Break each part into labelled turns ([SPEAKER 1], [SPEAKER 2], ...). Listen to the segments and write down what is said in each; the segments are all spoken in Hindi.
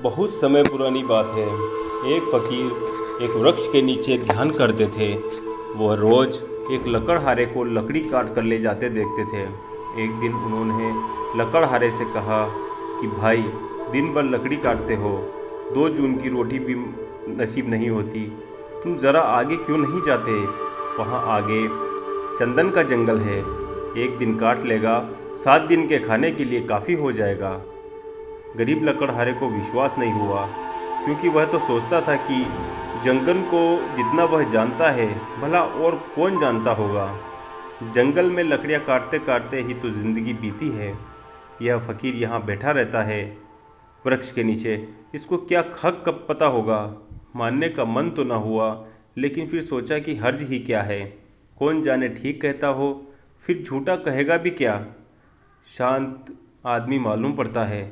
[SPEAKER 1] बहुत समय पुरानी बात है। एक फकीर एक वृक्ष के नीचे ध्यान करते थे। वह रोज एक लकड़हारे को लकड़ी काट कर ले जाते देखते थे। एक दिन उन्होंने लकड़हारे से कहा कि भाई, दिन भर लकड़ी काटते हो, 2 जून की रोटी भी नसीब नहीं होती। तुम ज़रा आगे क्यों नहीं जाते? वहाँ आगे चंदन का जंगल है। एक दिन काट लेगा, 7 दिन के खाने के लिए काफ़ी हो जाएगा। गरीब लकड़हारे को विश्वास नहीं हुआ, क्योंकि वह तो सोचता था कि जंगल को जितना वह जानता है, भला और कौन जानता होगा। जंगल में लकड़ियाँ काटते काटते ही तो ज़िंदगी बीती है। यह फ़कीर यहाँ बैठा रहता है वृक्ष के नीचे। इसको क्या हक कब पता होगा? मानने का मन तो न हुआ, लेकिन फिर सोचा कि हर्ज ही क्या है। कौन जाने ठीक कहता हो, फिर झूठा कहेगा भी क्या। शांत आदमी मालूम पड़ता है,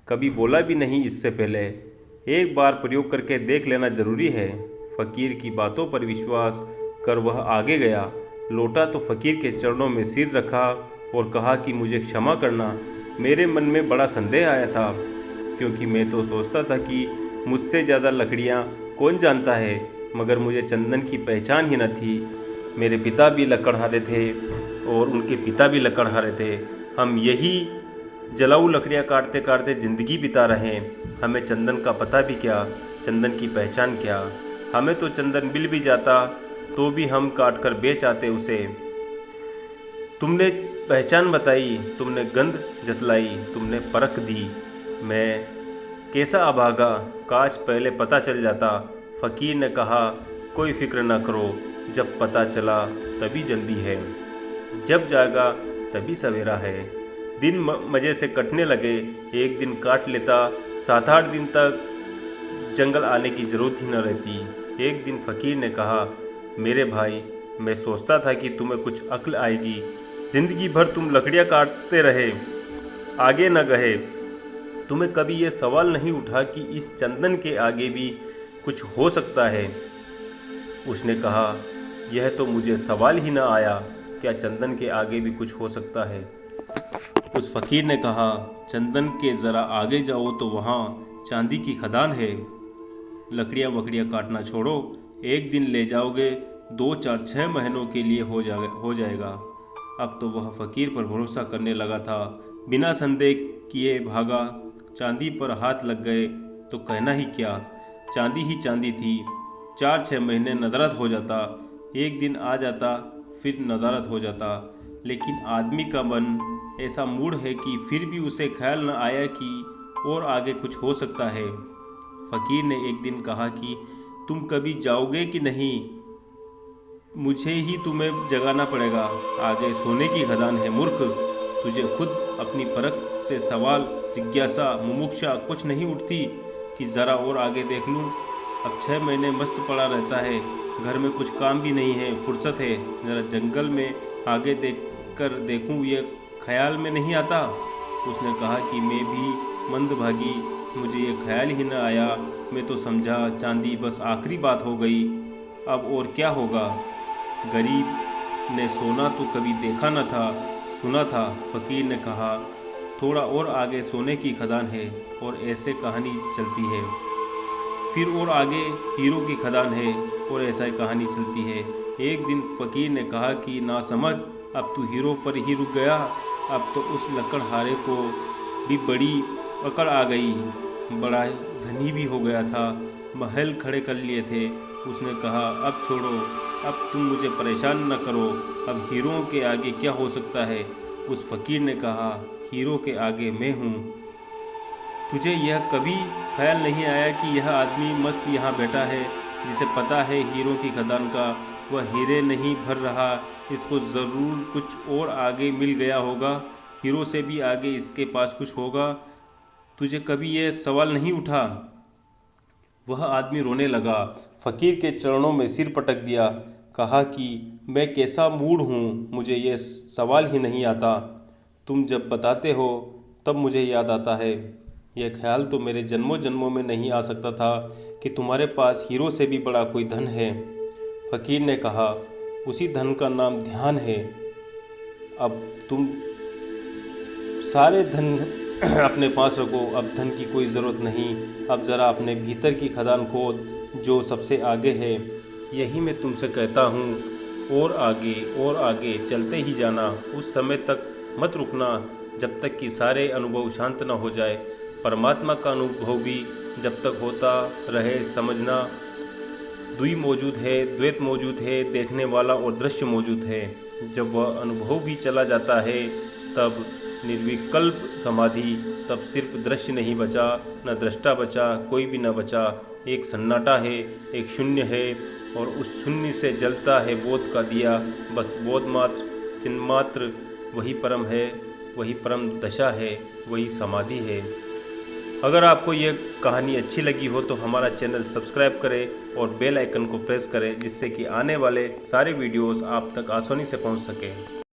[SPEAKER 1] कभी बोला भी नहीं इससे पहले। एक बार प्रयोग करके देख लेना ज़रूरी है। फ़कीर की बातों पर विश्वास कर वह आगे गया। लौटा तो फ़कीर के चरणों में सिर रखा और कहा कि मुझे क्षमा करना, मेरे मन में बड़ा संदेह आया था, क्योंकि मैं तो सोचता था कि मुझसे ज़्यादा लकड़ियाँ कौन जानता है, मगर मुझे चंदन की पहचान ही न थी। मेरे पिता भी लकड़हारे थे और उनके पिता भी लकड़हारे थे। हम यही जलाऊ लकड़ियाँ काटते काटते ज़िंदगी बिता रहे हैं। हमें चंदन का पता भी क्या, चंदन की पहचान क्या। हमें तो चंदन मिल भी जाता तो भी हम काट कर बेच आते उसे। तुमने पहचान बताई, तुमने गंध जतलाई, तुमने परख दी, मैं कैसा अभागा, काश पहले पता चल जाता। फ़कीर ने कहा, कोई फिक्र न करो, जब पता चला तभी जल्दी है, जब जागा तभी सवेरा है। दिन मज़े से कटने लगे। एक दिन काट लेता, 7-8 दिन तक जंगल आने की ज़रूरत ही न रहती। एक दिन फ़कीर ने कहा, मेरे भाई, मैं सोचता था कि तुम्हें कुछ अक्ल आएगी। ज़िंदगी भर तुम लकड़ियाँ काटते रहे, आगे न गए। तुम्हें कभी ये सवाल नहीं उठा कि इस चंदन के आगे भी कुछ हो सकता है? उसने कहा, यह तो मुझे सवाल ही न आया, क्या चंदन के आगे भी कुछ हो सकता है? उस फकीर ने कहा, चंदन के ज़रा आगे जाओ तो वहाँ चांदी की खदान है। लकड़ियाँ वकड़ियाँ काटना छोड़ो, एक दिन ले जाओगे, 2-4-6 महीनों के लिए हो जाएगा। अब तो वह फ़कीर पर भरोसा करने लगा था। बिना संदेह किए भागा। चांदी पर हाथ लग गए तो कहना ही क्या, चांदी ही चांदी थी। 4-6 महीने नदारद हो जाता, एक दिन आ जाता, फिर नदारद हो जाता। लेकिन आदमी का मन ऐसा मूड है कि फिर भी उसे ख्याल न आया कि और आगे कुछ हो सकता है। फ़कीर ने एक दिन कहा कि तुम कभी जाओगे कि नहीं? मुझे ही तुम्हें जगाना पड़ेगा। आगे सोने की खदान है मूर्ख। तुझे खुद अपनी परख से सवाल, जिज्ञासा, मुमुक्षा कुछ नहीं उठती कि ज़रा और आगे देख लूँ? अब 6 महीने मस्त पड़ा रहता है, घर में कुछ काम भी नहीं है, फुर्सत है, ज़रा जंगल में आगे देखूँ, ये ख्याल में नहीं आता। उसने कहा कि मैं भी मंदभागी, मुझे ये ख्याल ही न आया। मैं तो समझा चांदी बस आखिरी बात हो गई, अब और क्या होगा। गरीब ने सोना तो कभी देखा न था, सुना था। फ़कीर ने कहा, थोड़ा और आगे सोने की खदान है, और ऐसे कहानी चलती है। फिर और आगे हीरो की खदान है, और ऐसा ही कहानी चलती है। एक दिन फ़कीर ने कहा कि ना समझ, अब तो हीरो पर ही रुक गया। अब तो उस लकड़हारे को भी बड़ी अकड़ आ गई, बड़ा धनी भी हो गया था, महल खड़े कर लिए थे। उसने कहा, अब छोड़ो, अब तुम मुझे परेशान न करो, अब हीरों के आगे क्या हो सकता है। उस फ़कीर ने कहा, हीरो के आगे मैं हूँ। तुझे यह कभी ख्याल नहीं आया कि यह आदमी मस्त यहाँ बैठा है, जिसे पता है हीरो की खदान का, वह हीरे नहीं भर रहा, इसको ज़रूर कुछ और आगे मिल गया होगा, हीरो से भी आगे इसके पास कुछ होगा। तुझे कभी यह सवाल नहीं उठा? वह आदमी रोने लगा, फ़कीर के चरणों में सिर पटक दिया, कहा कि मैं कैसा मूड हूँ, मुझे यह सवाल ही नहीं आता। तुम जब बताते हो तब मुझे याद आता है। यह ख्याल तो मेरे जन्मों जन्मों में नहीं आ सकता था कि तुम्हारे पास हीरो से भी बड़ा कोई धन है। फ़कीर ने कहा, उसी धन का नाम ध्यान है। अब तुम सारे धन अपने पास रखो, अब धन की कोई ज़रूरत नहीं, अब ज़रा अपने भीतर की खदान खोद जो सबसे आगे है। यही मैं तुमसे कहता हूँ, और आगे चलते ही जाना, उस समय तक मत रुकना जब तक कि सारे अनुभव शांत न हो जाए। परमात्मा का अनुभव भी जब तक होता रहे समझना, द्वैत मौजूद है, देखने वाला और दृश्य मौजूद है। जब वह अनुभव भी चला जाता है तब निर्विकल्प समाधि, तब सिर्फ दृश्य नहीं बचा, न दृष्टा बचा, कोई भी न बचा। एक सन्नाटा है, एक शून्य है, और उस शून्य से जलता है बोध का दिया। बस बोध मात्र, चिन्ह मात्र, वही परम है, वही परम दशा है, वही समाधि है। अगर आपको यह कहानी अच्छी लगी हो तो हमारा चैनल सब्सक्राइब करें और बेल आइकन को प्रेस करें, जिससे कि आने वाले सारे वीडियोस आप तक आसानी से पहुंच सकें।